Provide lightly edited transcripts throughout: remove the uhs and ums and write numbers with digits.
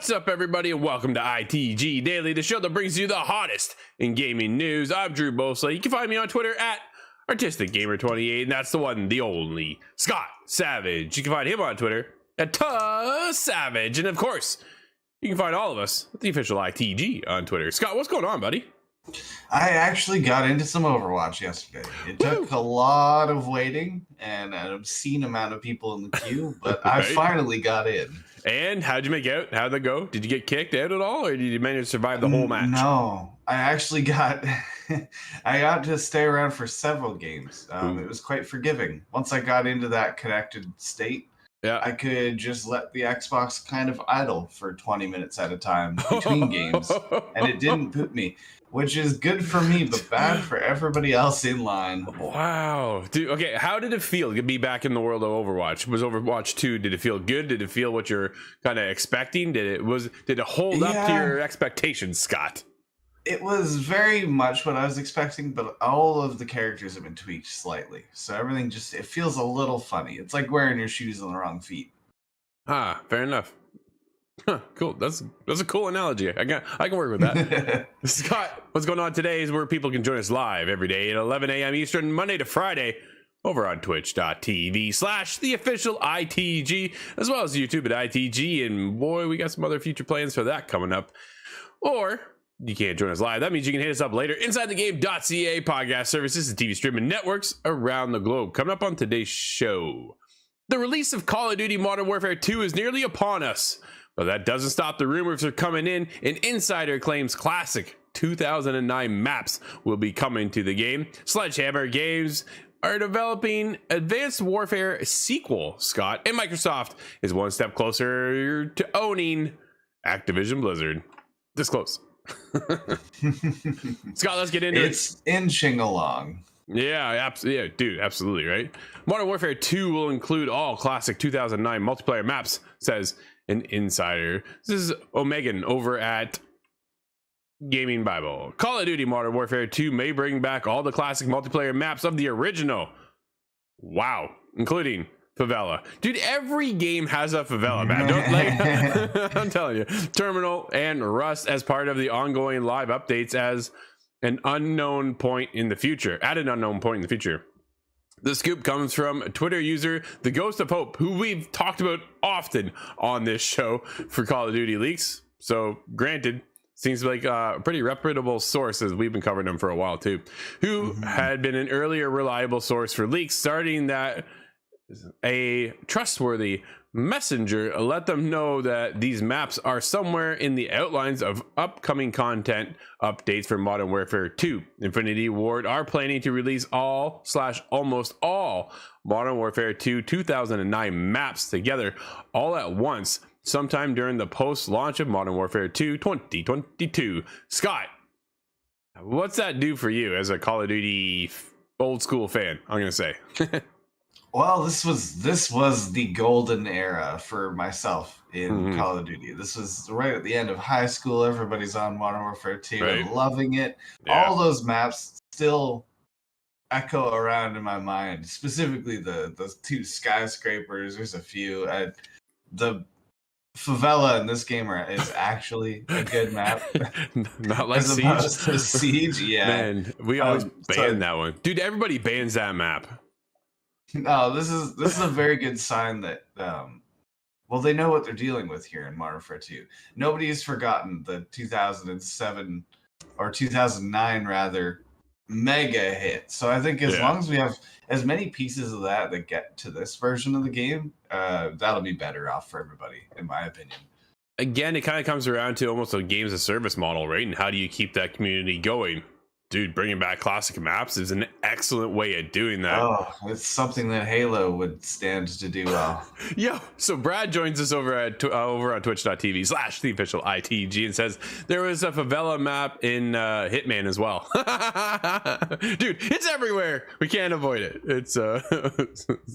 What's up, everybody, and welcome to ITG Daily, the show that brings you the hottest in gaming news. I'm Drew Bosa. You can find me on Twitter at ArtisticGamer28, and that's the one, the only, Scott Savage. You can find him on Twitter at Savage, and of course, you can find all of us at the official ITG on Twitter. Scott, what's going on, buddy? I actually got into some Overwatch yesterday. It took a lot of waiting and an obscene amount of people in the queue, but I finally got in. And how'd you make out? How'd that go? Did you get kicked out at all, or did you manage to survive the whole match? No, I actually got I got to stay around for several games. It was quite forgiving. Once I got into that connected state, Yeah. I could just let the Xbox kind of idle for 20 minutes at a time between games, and it didn't poop me, which is good for me, but bad for everybody else in line. Wow, dude. Okay, how did it feel to be back in the world of Overwatch? Was Overwatch 2? Did it feel good? Did it feel what you're kind of expecting? Did it hold up to your expectations, Scott? It was very much what I was expecting, but all of the characters have been tweaked slightly. So everything it feels a little funny. It's like wearing your shoes on the wrong feet. Ah, fair enough. Huh, cool. That's a cool analogy. I can work with that. Scott, what's going on today is where people can join us live every day at 11 a.m. Eastern, Monday to Friday, over on twitch.tv/theofficial ITG, as well as YouTube at ITG. And boy, we got some other future plans for that coming up. Or you can't join us live. That means you can hit us up later. InsideTheGame.ca podcast services and TV streaming networks around the globe. Coming up on today's show, the release of Call of Duty Modern Warfare 2 is nearly upon us, but that doesn't stop the rumors are coming in. An insider claims classic 2009 maps will be coming to the game. Sledgehammer Games are developing Advanced Warfare sequel, Scott, and Microsoft is one step closer to owning Activision Blizzard. This close. Scott, let's get into it. It's inching along. Yeah, dude, absolutely, right? Modern Warfare 2 will include all classic 2009 multiplayer maps, says an insider. This is Omegan over at Gaming Bible. Call of Duty Modern Warfare 2 may bring back all the classic multiplayer maps of the original. Wow, including favela. Dude, every game has a favela map. I'm telling you. Terminal and Rust as part of the ongoing live updates as an unknown point in the future. At an unknown point in the future. The scoop comes from Twitter user The Ghost of Hope, who we've talked about often on this show for Call of Duty leaks. So, granted, seems like a pretty reputable source, as we've been covering them for a while too, who had been an earlier reliable source for leaks, starting that a trustworthy messenger let them know that these maps are somewhere in the outlines of upcoming content updates for Modern Warfare 2. Infinity Ward are planning to release almost all Modern Warfare 2 2009 maps together all at once sometime during the post-launch of Modern Warfare 2 2022. Scott, what's that do for you as a Call of Duty old school fan? I'm gonna say. Well, this was the golden era for myself in Call of Duty. This was right at the end of high school. Everybody's on Modern Warfare 2 and loving it. Yeah. All those maps still echo around in my mind, specifically the two skyscrapers. There's a few. The favela in this game is actually a good map. Not like Siege. Siege, yeah. Man, we always ban that one. Dude, everybody bans that map. No, this is a very good sign that they know what they're dealing with here in Modern Warfare 2. Nobody's forgotten the 2007 or 2009 rather mega hit. So I think as long as we have as many pieces of that get to this version of the game, that'll be better off for everybody, in my opinion. Again, it kind of comes around to almost a games as service model, right? And how do you keep that community going? Dude, bringing back classic maps is an excellent way of doing that. Oh, it's something that Halo would stand to do well. Yeah, so Brad joins us over on twitch.tv/theofficial ITG and says there was a favela map in Hitman as well. Dude, it's everywhere. We can't avoid it. It's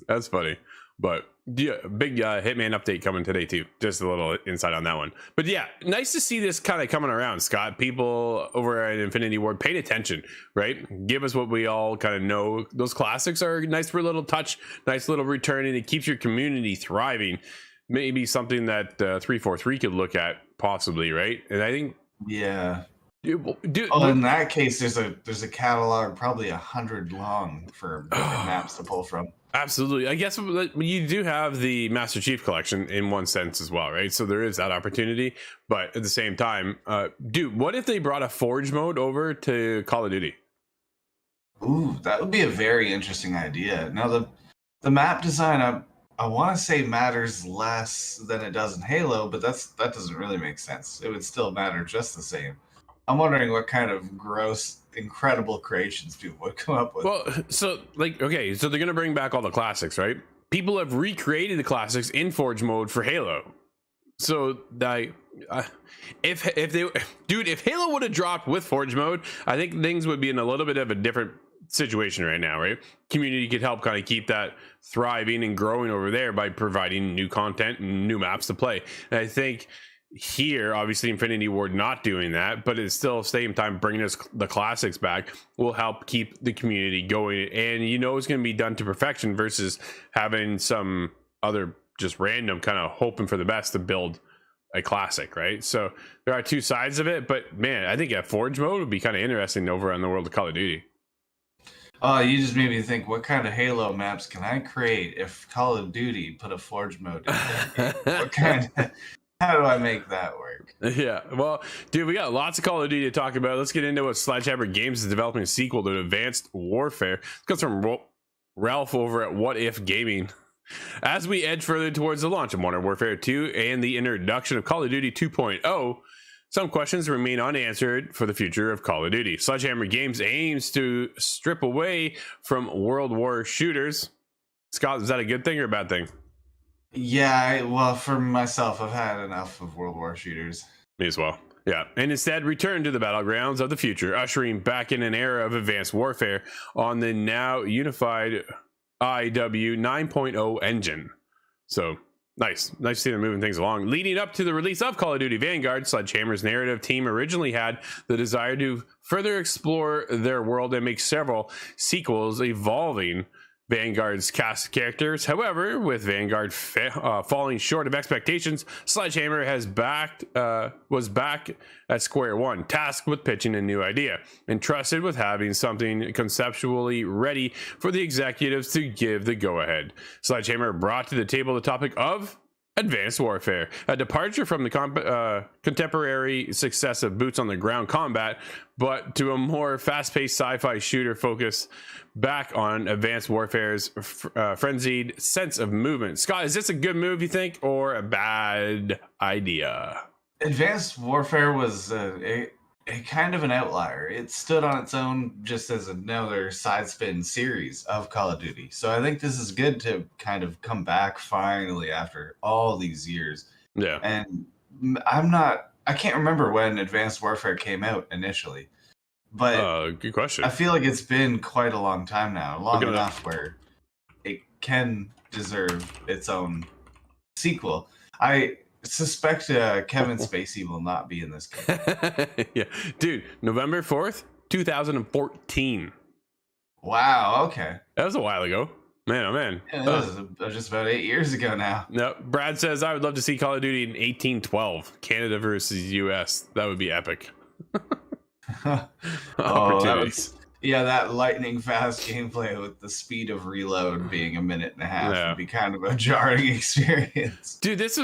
that's funny. But yeah, big Hitman update coming today too. Just a little insight on that one. But yeah, nice to see this kind of coming around, Scott. People over at Infinity Ward paying attention, right? Give us what we all kind of know. Those classics are nice for a little touch, nice little return, and it keeps your community thriving. Maybe something that 343 could look at possibly, right? And I think Dude, in that case, there's a catalog probably 100 long for maps to pull from. Absolutely. I guess you do have the Master Chief Collection in one sense as well, right? So there is that opportunity. But at the same time, dude, what if they brought a Forge mode over to Call of Duty? Ooh, that would be a very interesting idea. Now, the map design, I want to say matters less than it does in Halo, but that doesn't really make sense. It would still matter just the same. I'm wondering what kind of gross, incredible creations people would come up with. Well, so like, okay, so they're gonna bring back all the classics, right? People have recreated the classics in Forge mode for Halo. So that if they, dude, if Halo would have dropped with Forge mode, I think things would be in a little bit of a different situation right now, right? Community could help kind of keep that thriving and growing over there by providing new content and new maps to play. And I think here, obviously, Infinity Ward not doing that, but it's still same time bringing us the classics back will help keep the community going, and you know it's going to be done to perfection versus having some other just random kind of hoping for the best to build a classic, right? So there are two sides of it, but man, I think a Forge mode would be kind of interesting over on the world of Call of Duty. You just made me think, what kind of Halo maps can I create if Call of Duty put a Forge mode in there? What kind of, how do I make that work? Yeah, well, dude, we got lots of Call of Duty to talk about. Let's get into what Sledgehammer Games is developing a sequel to Advanced Warfare. It comes from Ralph over at What If Gaming. As we edge further towards the launch of Modern Warfare 2 and the introduction of Call of Duty 2.0, some questions remain unanswered for the future of Call of Duty. Sledgehammer Games aims to strip away from World War shooters. Scott, is that a good thing or a bad thing? Yeah, well, for myself, I've had enough of World War shooters. Me as well. Yeah, and instead return to the battlegrounds of the future, ushering back in an era of advanced warfare on the now unified IW 9.0 engine. So nice to see them moving things along. Leading up to the release of Call of Duty Vanguard, Sledgehammer's narrative team originally had the desire to further explore their world and make several sequels evolving Vanguard's cast of characters. However, with Vanguard falling short of expectations, Sledgehammer was back at square one, tasked with pitching a new idea, entrusted with having something conceptually ready for the executives to give the go-ahead. Sledgehammer brought to the table the topic of Advanced Warfare, a departure from the contemporary success of boots on the ground combat, but to a more fast-paced sci-fi shooter focus back on Advanced Warfare's frenzied sense of movement. Scott, is this a good move, you think, or a bad idea? Advanced Warfare was a kind of an outlier. It stood on its own just as another side spin series of Call of Duty. So I think this is good to kind of come back finally after all these years. Yeah. And I can't remember when Advanced Warfare came out initially, but good question. I feel like it's been quite a long time now, long enough where it can deserve its own sequel. I suspect Kevin Spacey will not be in this game. Yeah, dude, November 4th, 2014. Wow, okay. That was a while ago. Man, oh man. Yeah, that was just about 8 years ago now. No, Brad says, I would love to see Call of Duty in 1812, Canada versus US. That would be epic. Opportunities. That lightning fast gameplay with the speed of reload being 1.5 minutes would be kind of a jarring experience. Dude, this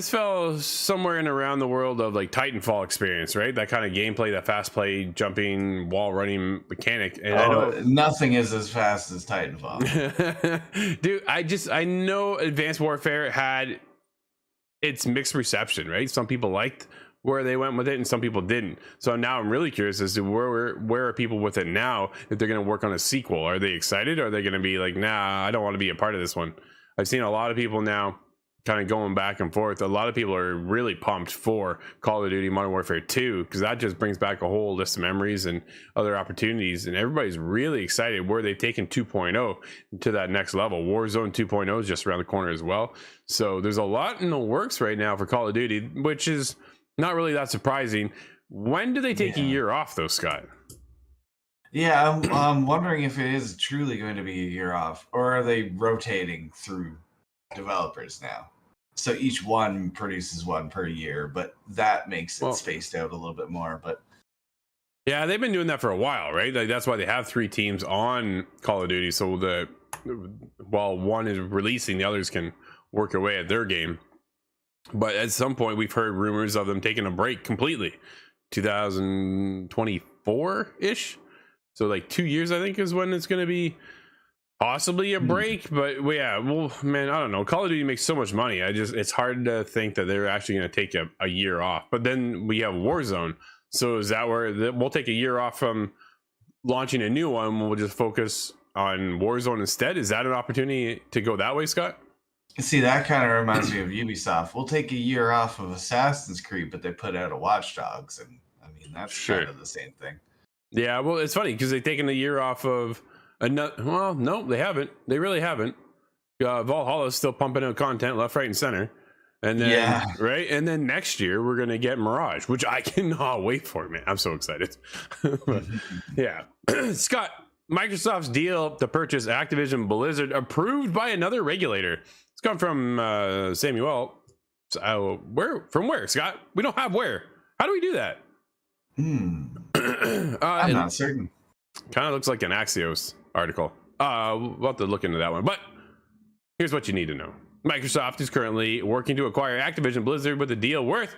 fell somewhere in around the world of like Titanfall experience, right? That kind of gameplay, that fast play, jumping, wall running mechanic. And I know nothing is as fast as Titanfall. Dude, I know Advanced Warfare had its mixed reception, right? Some people liked where they went with it and some people didn't. So now I'm really curious as to where are people with it now, if they're going to work on a sequel. Are they excited, or are they going to be like, nah, I don't want to be a part of this one? I've seen a lot of people now kind of going back and forth. A lot of people are really pumped for Call of Duty Modern Warfare 2 because that just brings back a whole list of memories and other opportunities, and everybody's really excited where they've taken 2.0 to that next level. Warzone 2.0 is just around the corner as well. So there's a lot in the works right now for Call of Duty, which is not really that surprising. When do they take a year off, though, Scott? Yeah, I'm wondering if it is truly going to be a year off, or are they rotating through developers now? So each one produces one per year, but that makes it spaced out a little bit more. But yeah, they've been doing that for a while, right? Like that's why they have 3 teams on Call of Duty, so while one is releasing, the others can work away at their game. But at some point, we've heard rumors of them taking a break completely. 2024-ish. So like 2 years, I think, is when it's going to be Possibly a break, but yeah, well, man, I don't know. Call of Duty makes so much money. It's hard to think that they're actually going to take a year off. But then we have Warzone. So is that where we'll take a year off from launching a new one? We'll just focus on Warzone instead. Is that an opportunity to go that way, Scott? See, that kind of reminds me of Ubisoft. We'll take a year off of Assassin's Creed, but they put out a Watch Dogs, and I mean that's kind of the same thing. Yeah, well, it's funny because they've taken a year off of another. Well, no, they haven't. They really haven't. Valhalla is still pumping out content left, right, and center. And then, right, and then next year we're gonna get Mirage, which I cannot wait for, man. I'm so excited. Yeah, Scott, Microsoft's deal to purchase Activision Blizzard approved by another regulator. It's come from Samuel. From where, Scott? We don't have where. How do we do that? I'm not certain. Kind of looks like an Axios article. We'll have to look into that one. But here's what you need to know. Microsoft is currently working to acquire Activision Blizzard with a deal worth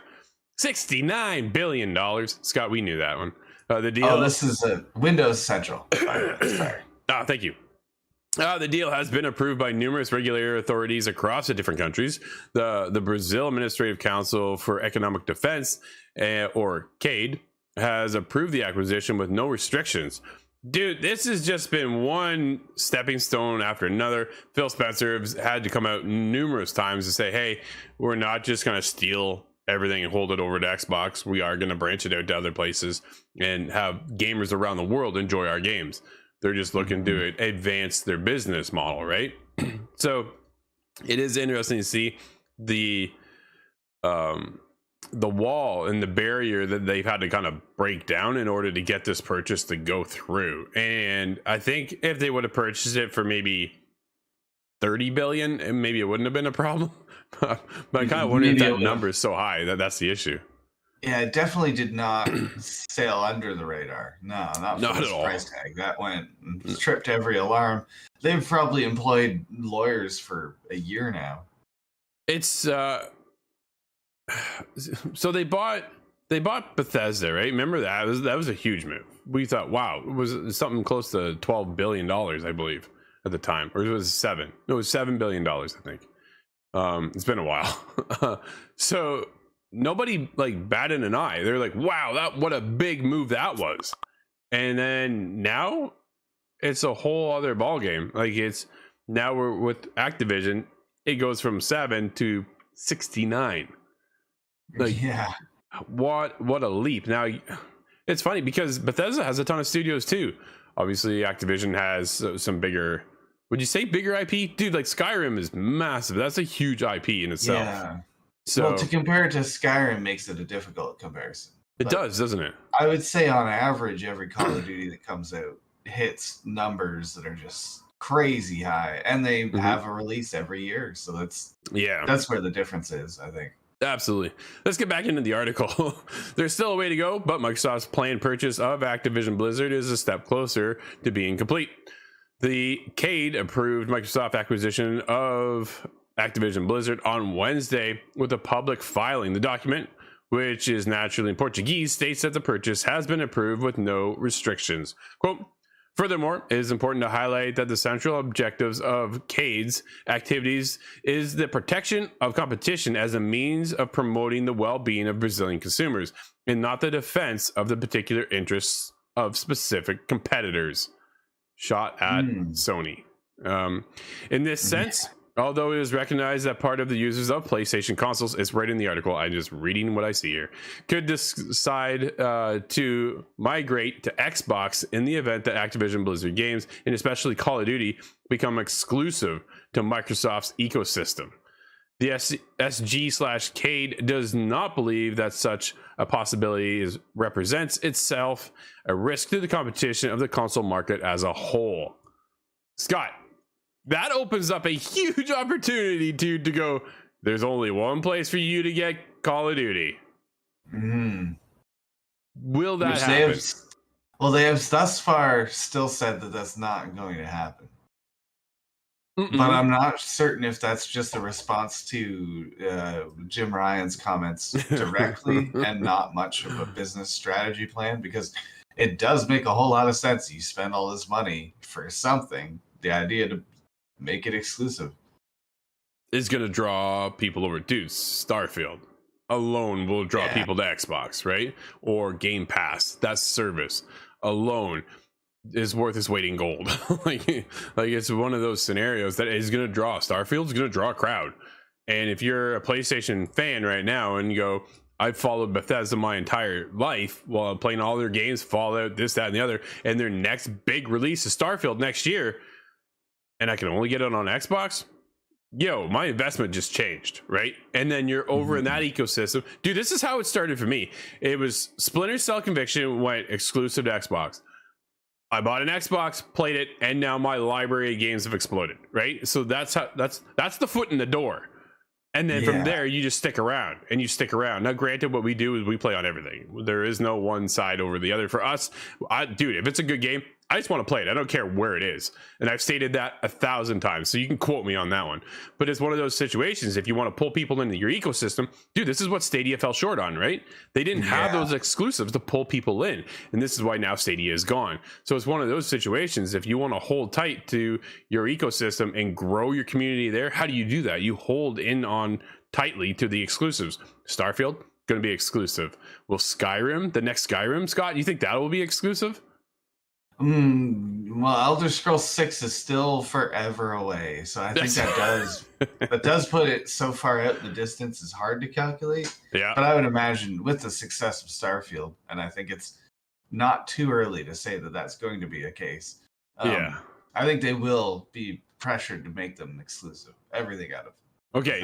$69 billion. Scott, we knew that one. The deal. Oh, this is a Windows Central. Sorry. Thank you. The deal has been approved by numerous regulatory authorities across the different countries. The Brazil Administrative Council for Economic Defense, or CADE, has approved the acquisition with no restrictions. Dude, this has just been one stepping stone after another. Phil Spencer has had to come out numerous times to say, hey, we're not just going to steal everything and hold it over to Xbox. We are going to branch it out to other places and have gamers around the world enjoy our games. They're just looking to advance their business model, right? So it is interesting to see the wall and the barrier that they've had to kind of break down in order to get this purchase to go through. And I think if they would have purchased it for maybe 30 billion, and maybe it wouldn't have been a problem. But I kind of wonder if that number is so high that's the issue. Yeah, it definitely did not sail under the radar. No, not for this price tag. That went and tripped every alarm. They've probably employed lawyers for a year now. It's so they bought Bethesda, right? Remember that was a huge move. We thought, wow, it was something close to $12 billion, I believe, at the time, or it was $7. No, it was $7 billion, I think. It's been a while. So nobody like batted an eye. They're like, wow, what a big move that was. And then now it's a whole other ball game. Like now we're with Activision, it goes from 7 to 69. Like, yeah, what a leap. Now it's funny because Bethesda has a ton of studios too. Obviously Activision has some bigger, would you say bigger IP? Dude, like Skyrim is massive. That's a huge IP in itself. Yeah. So, well, to compare it to Skyrim makes it a difficult comparison. It does, doesn't it? I would say on average, every Call of Duty that comes out hits numbers that are just crazy high, and they have a release every year. So that's where the difference is, I think. Absolutely. Let's get back into the article. There's still a way to go, but Microsoft's planned purchase of Activision Blizzard is a step closer to being complete. The CADE approved Microsoft acquisition of Activision Blizzard on Wednesday with a public filing. The document, which is naturally in Portuguese, states that the purchase has been approved with no restrictions. Quote, furthermore, it is important to highlight that the central objectives of CADE's activities is the protection of competition as a means of promoting the well-being of Brazilian consumers and not the defense of the particular interests of specific competitors. Shot at Sony. In this sense, although it is recognized that part of the users of PlayStation consoles, it's right in the article, I'm just reading what I see here, could decide to migrate to Xbox in the event that Activision Blizzard games, and especially Call of Duty, become exclusive to Microsoft's ecosystem. The SG/CADE does not believe that such a possibility represents itself a risk to the competition of the console market as a whole. Scott, that opens up a huge opportunity to go, there's only one place for you to get Call of Duty. Will that happen? They have thus far still said that that's not going to happen. But I'm not certain if that's just a response to Jim Ryan's comments directly and not much of a business strategy plan, because it does make a whole lot of sense. You spend all this money for something, the idea to make it exclusive is going to draw people over. Dude, Starfield alone will draw people to Xbox, right? Or Game Pass. That service alone is worth its weight in gold. like it's one of those scenarios that is going to draw. Starfield's going to draw a crowd. And if you're a PlayStation fan right now and you go, I've followed Bethesda my entire life while playing all their games, Fallout, this, that, and the other, and their next big release is Starfield next year, and I can only get it on Xbox, yo, my investment just changed, right? And then you're over in that ecosystem. Dude, this is how it started for me. It was Splinter Cell Conviction went exclusive to Xbox. I bought an Xbox, played it, and now my library of games have exploded, right? So that's the foot in the door. And then from there, you just stick around and you stick around. Now, granted, what we do is we play on everything. There is no one side over the other. For us, dude, if it's a good game, I just want to play it. I don't care where it is. And I've stated that 1,000 times. So you can quote me on that one. But it's one of those situations. If you want to pull people into your ecosystem, dude, this is what Stadia fell short on, right? They didn't have those exclusives to pull people in. And this is why now Stadia is gone. So it's one of those situations. If you want to hold tight to your ecosystem and grow your community there, how do you do that? You hold in on tightly to the exclusives. Starfield, going to be exclusive. Will Skyrim, the next Skyrim, Scott, you think that will be exclusive? Well, Elder Scrolls 6 is still forever away, so I think that does put it so far out in the distance. It's hard to calculate. Yeah, but I would imagine with the success of Starfield, and I think it's not too early to say that that's going to be a case. I think they will be pressured to make them exclusive. Everything out of them. Okay,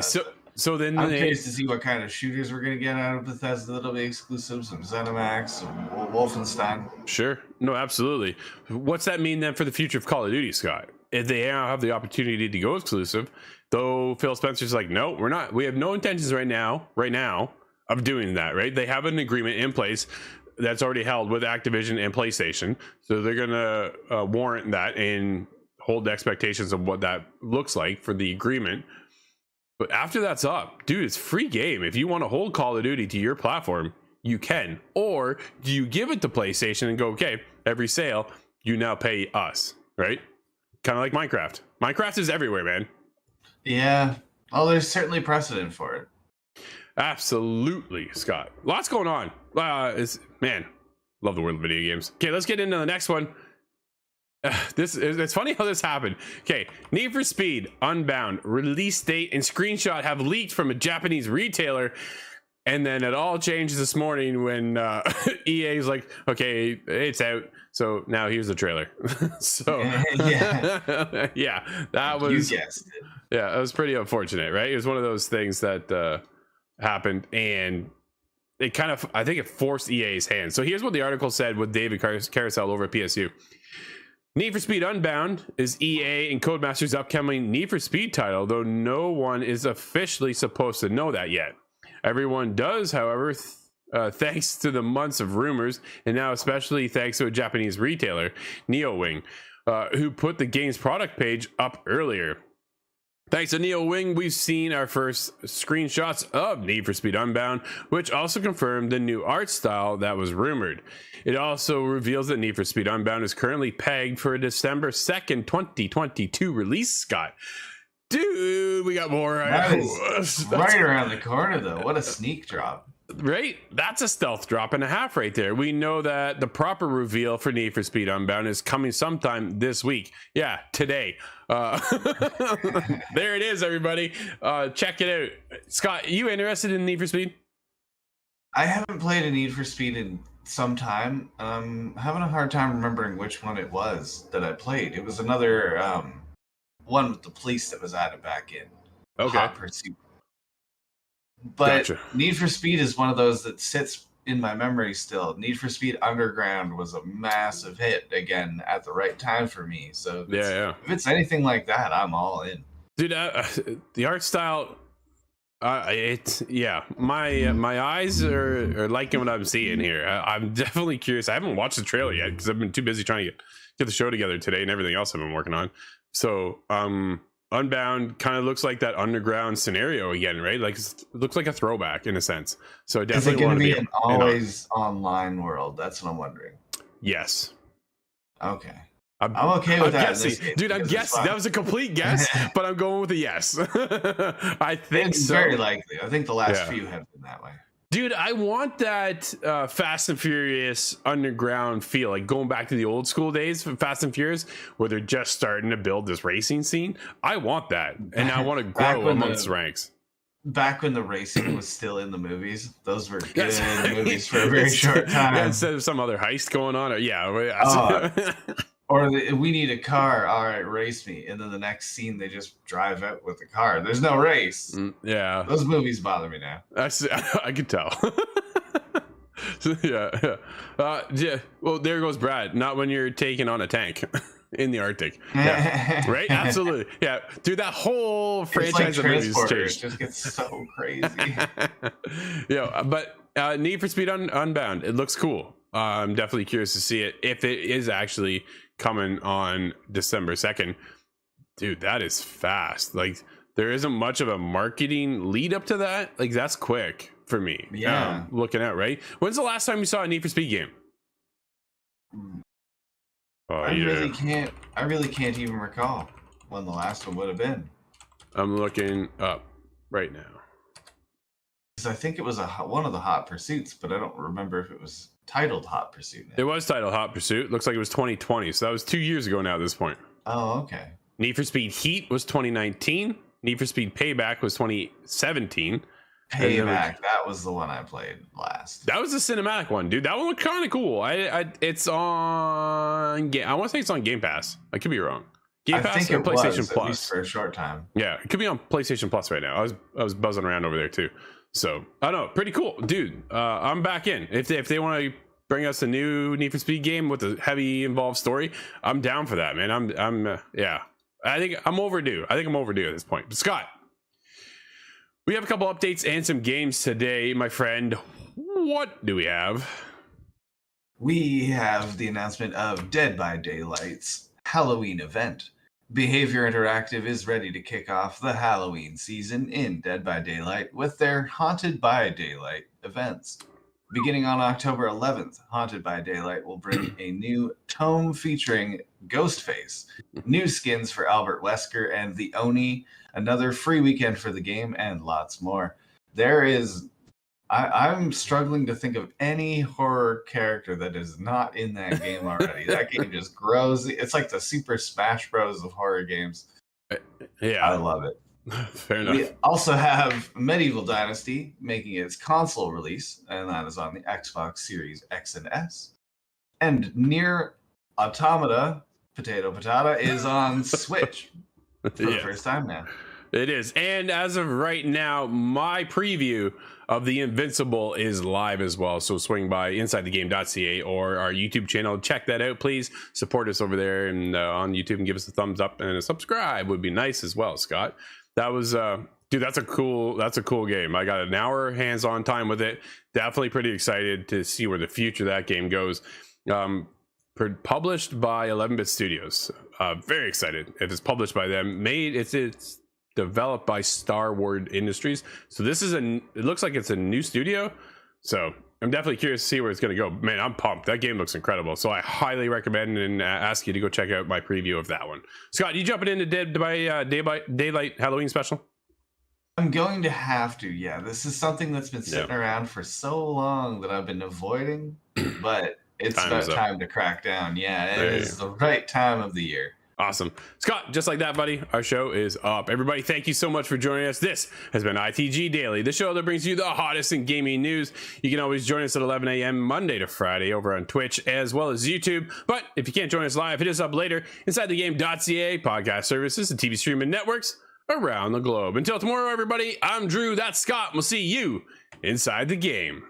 so then I'm curious to see what kind of shooters we're going to get out of Bethesda that'll be exclusive. Some ZeniMax, some Wolfenstein. Sure. No, absolutely. What's that mean then for the future of Call of Duty, Scott? If they now have the opportunity to go exclusive, though Phil Spencer's like, no, we're not. We have no intentions right now of doing that, right? They have an agreement in place that's already held with Activision and PlayStation. So they're going to warrant that and hold the expectations of what that looks like for the agreement. But after that's up, dude, it's free game. If you want to hold Call of Duty to your platform, you can. Or do you give it to PlayStation and go, okay, every sale, you now pay us, right? Kind of like Minecraft. Minecraft is everywhere, man. Yeah. Well, there's certainly precedent for it. Absolutely, Scott. Lots going on. Man, love the world of video games. Okay, let's get into the next one. It's funny how this happened. Okay, Need for Speed Unbound release date and screenshot have leaked from a Japanese retailer, and then it all changed this morning when EA is like, okay, it's out, so now here's the trailer. So that was, you guessed it. Yeah, it was pretty unfortunate, right? It was one of those things that happened, and it kind of, I think it forced EA's hand. So here's what the article said with David Carousel over at PSU. Need for Speed Unbound is EA and Codemasters' upcoming Need for Speed title, though no one is officially supposed to know that yet. Everyone does, however, thanks to the months of rumors, and now especially thanks to a Japanese retailer, NeoWing, who put the game's product page up earlier. Thanks to NeoWing, we've seen our first screenshots of Need for Speed Unbound, which also confirmed the new art style that was rumored. It also reveals that Need for Speed Unbound is currently pegged for a December 2nd, 2022 release, Scott. Dude, we got more. That is right around the corner, though. What a sneak drop. Right? That's a stealth drop and a half right there. We know that the proper reveal for Need for Speed Unbound is coming sometime this week. Yeah, today. There it is, everybody. Check it out. Scott, you interested in Need for Speed? I haven't played a Need for Speed in some time. I'm having a hard time remembering which one it was that I played. It was another one with the police that was added back in. Okay. Hot Pursuit. But gotcha. Need for Speed is one of those that sits in my memory still. Need for Speed Underground was a massive hit again at the right time for me. So if it's anything like that, I'm all in. Dude, the art style, my eyes are liking what I'm seeing here. I'm definitely curious. I haven't watched the trailer yet because I've been too busy trying to get the show together today and everything else I've been working on. So Unbound kind of looks like that underground scenario again, right? Like it looks like a throwback in a sense. So I definitely want to be an always online world. That's what I'm wondering. Yes. Okay. I'm okay with that. Guessing. Dude, I'm guessing. That was a complete guess, but I'm going with a yes. I think it's so. Very likely. I think the last few have been that way. Dude, I want that Fast and Furious underground feel, like going back to the old school days for Fast and Furious, where they're just starting to build this racing scene. I want that, and I want to grow amongst ranks. Back when the racing was still in the movies, those were good movies for a very short time. Yeah, instead of some other heist going on, or we need a car. All right, race me. And then the next scene, they just drive out with the car. There's no race. Yeah, those movies bother me now. I could tell. Yeah. Well, there goes Brad. Not when you're taking on a tank in the Arctic. Yeah. Right? Absolutely. Yeah. Dude, that whole franchise of movies changed. It just gets so crazy. Yeah, but Need for Speed Unbound, it looks cool. I'm definitely curious to see it if it is actually coming on December 2nd. Dude, that is fast. Like, there isn't much of a marketing lead up to that. Like, that's quick for me. Yeah. Looking at, right? When's the last time you saw a Need for Speed game? I really can't even recall when the last one would have been. I'm looking up right now. Because I think it was one of the Hot Pursuits, but I don't remember if it was titled Hot Pursuit now. It was titled Hot Pursuit. Looks like it was 2020, so that was 2 years ago now at this point. Oh, okay. Need for Speed Heat was 2019. Need for Speed Payback was 2017. Payback, that was the one I played last. That was the cinematic one, dude. That one looked kind of cool. It's on. I want to say it's on Game Pass. I could be wrong. Game Pass or PlayStation Plus, at least for a short time. Yeah, it could be on PlayStation Plus right now. I was buzzing around over there too. So I don't know, pretty cool, dude. I'm back in. If they want to bring us a new Need for Speed game with a heavy involved story, I'm down for that, man. I'm yeah. I think I'm overdue. I think I'm overdue at this point. But Scott, we have a couple updates and some games today, my friend. What do we have? We have the announcement of Dead by Daylight's Halloween event. Behavior Interactive is ready to kick off the Halloween season in Dead by Daylight with their Haunted by Daylight events. Beginning on October 11th, Haunted by Daylight will bring a new tome featuring Ghostface, new skins for Albert Wesker and the Oni, another free weekend for the game, and lots more. I'm struggling to think of any horror character that is not in that game already. That game just grows. It's like the Super Smash Bros. Of horror games. Yeah. I love it. Fair enough. We also have Medieval Dynasty making its console release, and that is on the Xbox Series X and S. And Nier Automata, Potato Patata, is on Switch for the first time now. It is. And as of right now, my preview of The Invincible is live as well. So swing by InsideTheGame.ca or our YouTube channel. Check that out, please. Support us over there and on YouTube and give us a thumbs up, and a subscribe would be nice as well, Scott. That was dude, that's a cool game. I got an hour hands-on time with it. Definitely pretty excited to see where the future of that game goes. Published by 11-Bit Studios. Very excited if it's published by them. It's developed by Starward Industries. So it looks like it's a new studio. So I'm definitely curious to see where it's going to go. Man, I'm pumped. That game looks incredible. So I highly recommend and ask you to go check out my preview of that one. Scott, you jumping into Dead by Daylight Halloween special? I'm going to have to. Yeah, this is something that's been sitting around for so long that I've been avoiding, but it's about time to crack down. Yeah, it is the right time of the year. Awesome. Scott, just like that, buddy, our show is up. Everybody, thank you so much for joining us. This has been ITG Daily, the show that brings you the hottest in gaming news. You can always join us at 11 a.m. Monday to Friday over on Twitch as well as YouTube. But if you can't join us live, hit us up later inside thegame.ca, podcast services, and TV streaming networks around the globe. Until tomorrow, everybody, I'm Drew, that's Scott. We'll see you inside the game.